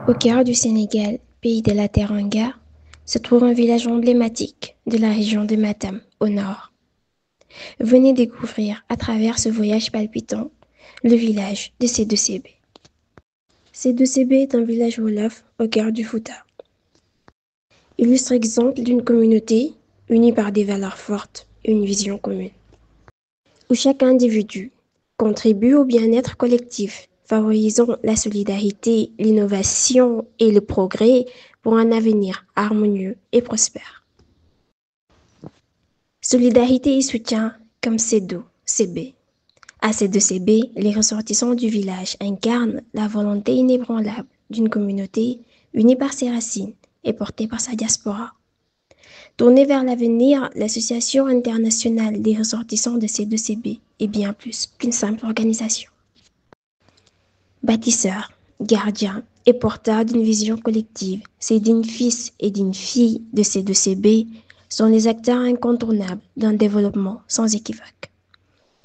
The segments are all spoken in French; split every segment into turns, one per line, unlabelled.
Au cœur du Sénégal, pays de la Teranga, se trouve un village emblématique de la région de Matam, au nord. Venez découvrir à travers ce voyage palpitant le village de Sédou-Sébé. Sédou-Sébé est un village wolof au cœur du Fouta. Illustre exemple d'une communauté unie par des valeurs fortes et une vision commune, où chaque individu contribue au bien-être collectif, favorisant la solidarité, l'innovation et le progrès pour un avenir harmonieux et prospère. Solidarité et soutien comme Sédou-Sébé. À Sédou-Sébé, les ressortissants du village incarnent la volonté inébranlable d'une communauté unie par ses racines et portée par sa diaspora. Tournée vers l'avenir, l'Association internationale des ressortissants de Sédou-Sébé est bien plus qu'une simple organisation. Bâtisseurs, gardiens et porteurs d'une vision collective, ces dignes fils et dignes filles de Sédou-Sébé sont les acteurs incontournables d'un développement sans équivoque.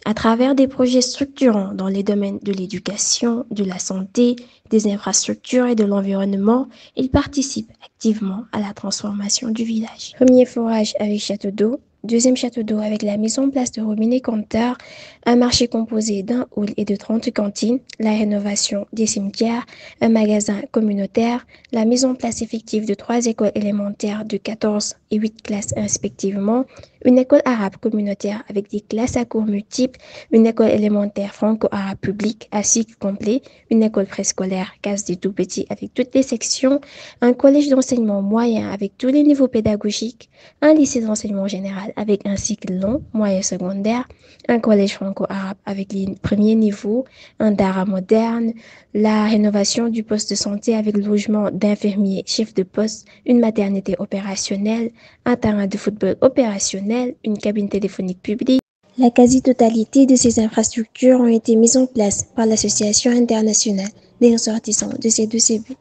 À travers des projets structurants dans les domaines de l'éducation, de la santé, des infrastructures et de l'environnement, ils participent activement à la transformation du village. Premier forage avec château d'eau, deuxième château d'eau avec la mise en place de robinets compteurs, un marché composé d'un hall et de 30 cantines, la rénovation des cimetières, un magasin communautaire, la mise en place effective de 3 écoles élémentaires de 14 et 8 classes respectivement, une école arabe communautaire avec des classes à cours multiples, une école élémentaire franco-arabe publique à cycle complet, une école préscolaire case des tout-petits avec toutes les sections, un collège d'enseignement moyen avec tous les niveaux pédagogiques, un lycée d'enseignement général avec un cycle long, moyen secondaire, un collège franco-arabe avec les premiers niveaux, un dara moderne, la rénovation du poste de santé avec le logement d'infirmiers chef de poste, une maternité opérationnelle, un terrain de football opérationnel, une cabine téléphonique publique. La quasi-totalité de ces infrastructures ont été mises en place par l'Association internationale des ressortissants de Sédou-Sébé.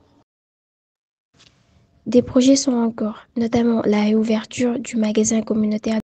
Des projets sont en cours, notamment la réouverture du magasin communautaire